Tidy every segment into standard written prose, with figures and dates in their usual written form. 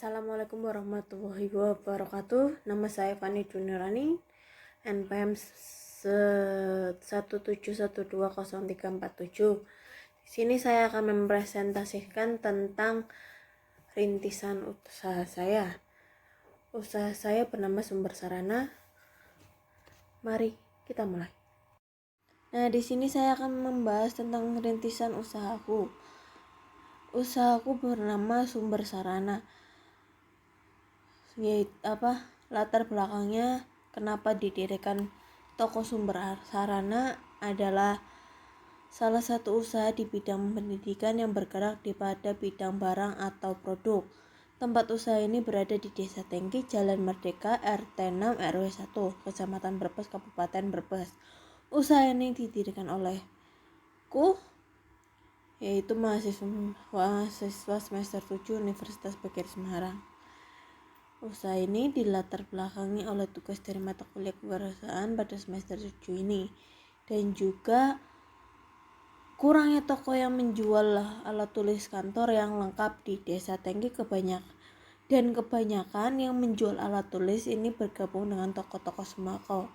Assalamualaikum warahmatullahi wabarakatuh. Nama saya Fani Dunirani, NPM 171203447. Di sini saya akan mempresentasikan tentang rintisan usaha saya. Usaha saya bernama Sumber Sarana. Mari kita mulai. Nah, di sini saya akan membahas tentang rintisan usahaku. Usahaku bernama Sumber Sarana. Latar belakangnya kenapa didirikan toko Sumber Sarana adalah salah satu usaha di bidang pendidikan yang bergerak pada bidang barang atau produk. Tempat usaha ini berada di Desa Tengki, Jalan Merdeka, RT 6 RW 1, Kecamatan Brebes, Kabupaten Brebes. Usaha ini didirikan olehku, yaitu mahasiswa semester 7 Universitas Bagir Semarang. Usaha ini dilatar belakangi oleh tugas dari mata kuliah kewirausahaan pada semester 7 ini, dan juga kurangnya toko yang menjual alat tulis kantor yang lengkap di Desa Tengki kebanyakan yang menjual alat tulis ini bergabung dengan toko-toko sembako,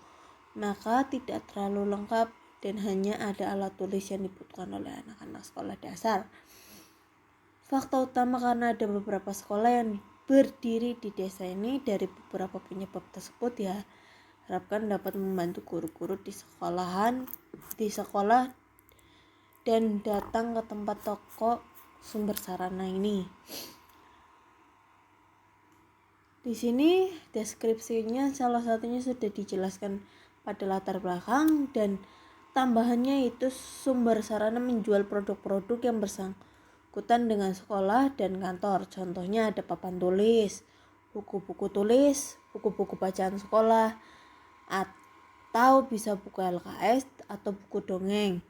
maka tidak terlalu lengkap dan hanya ada alat tulis yang dibutuhkan oleh anak-anak sekolah dasar. Fakta utama karena ada beberapa sekolah yang berdiri di desa ini. Dari beberapa penyebab tersebut diharapkan dapat membantu guru-guru di sekolah dan datang ke tempat toko Sumber Sarana ini. Di sini deskripsinya salah satunya sudah dijelaskan pada latar belakang, dan tambahannya itu Sumber Sarana menjual produk-produk yang bersangkutan dengan sekolah dan kantor. Contohnya ada papan tulis, buku-buku tulis, buku-buku bacaan sekolah, atau bisa buku LKS atau buku dongeng,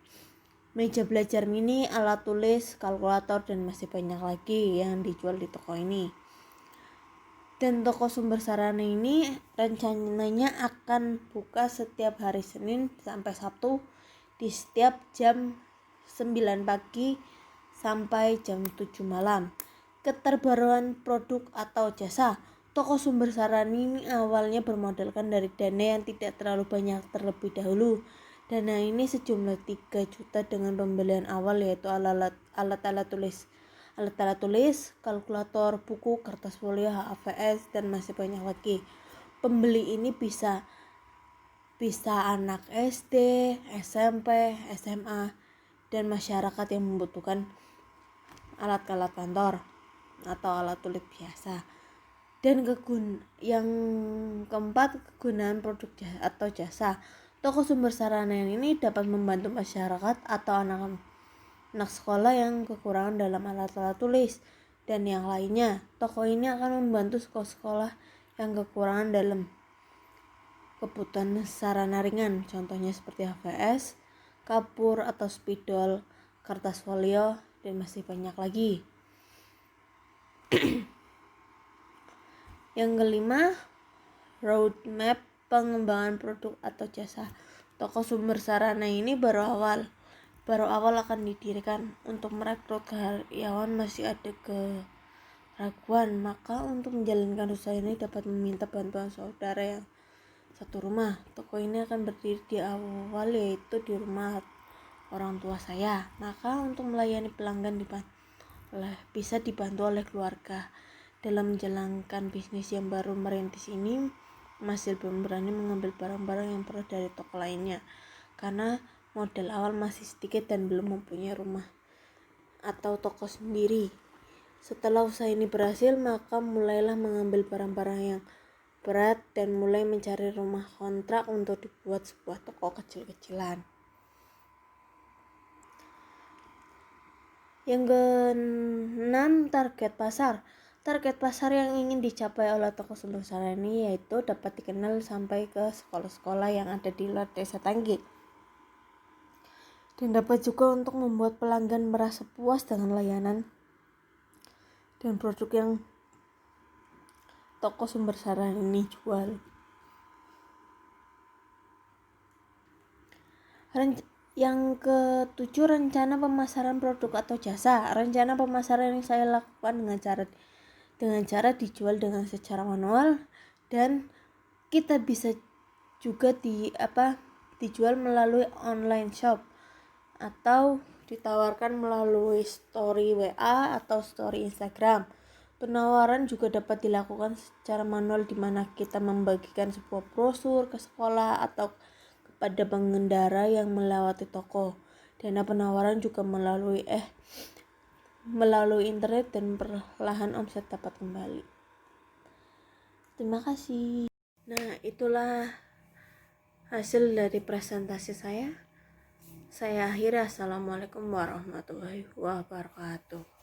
meja belajar mini, alat tulis, kalkulator, dan masih banyak lagi yang dijual di toko ini. Dan toko Sumber Sarana ini rencananya akan buka setiap hari Senin sampai Sabtu di setiap jam 9 pagi sampai jam 7 malam. Keterbaruan produk atau jasa. Toko Sumber Sarana ini awalnya bermodalkan dari dana yang tidak terlalu banyak terlebih dahulu. Dana ini sejumlah 3 juta dengan pembelian awal, yaitu alat-alat tulis, kalkulator, buku, kertas folio, HVS, dan masih banyak lagi. Pembeli ini bisa anak SD, SMP, SMA, dan masyarakat yang membutuhkan alat-alat kantor atau alat tulis biasa. Dan yang keempat, kegunaan produk atau jasa. Toko Sumber Sarana ini dapat membantu masyarakat atau anak sekolah yang kekurangan dalam alat-alat tulis dan yang lainnya. Toko ini akan membantu sekolah-sekolah yang kekurangan dalam kebutuhan sarana ringan, contohnya seperti HVS, kapur atau spidol, kertas folio, dan masih banyak lagi. Yang kelima, roadmap pengembangan produk atau jasa. Toko Sumber Sarana ini baru awal akan didirikan. Untuk merekrut karyawan masih ada keraguan, maka untuk menjalankan usaha ini dapat meminta bantuan saudara yang satu rumah. Toko ini akan berdiri di awal, yaitu di rumah orang tua saya, maka untuk melayani pelanggan bisa dibantu oleh keluarga. Dalam menjalankan bisnis yang baru merintis ini, masih belum berani mengambil barang-barang yang perlu dari toko lainnya karena modal awal masih sedikit dan belum mempunyai rumah atau toko sendiri. Setelah usaha ini berhasil, maka mulailah mengambil barang-barang yang berat dan mulai mencari rumah kontrak untuk dibuat sebuah toko kecil-kecilan. Yang keenam, target pasar. Target pasar yang ingin dicapai oleh toko Sumber Sarana ini yaitu dapat dikenal sampai ke sekolah-sekolah yang ada di luar Desa Tengki, dan dapat juga untuk membuat pelanggan merasa puas dengan layanan dan produk yang toko Sumber Sarana ini jual. Yang ketujuh, rencana pemasaran produk atau jasa. Rencana pemasaran yang saya lakukan dengan cara dengan cara dijual dengan secara manual, dan kita bisa juga dijual melalui online shop atau ditawarkan melalui story WA atau story Instagram. Penawaran juga dapat dilakukan secara manual, di mana kita membagikan sebuah brosur ke sekolah atau kepada pengendara yang melewati toko. Dana penawaran juga melalui internet, dan perlahan omset dapat kembali. Terima kasih. Nah, itulah hasil dari presentasi saya. Saya akhiri. Assalamualaikum warahmatullahi wabarakatuh.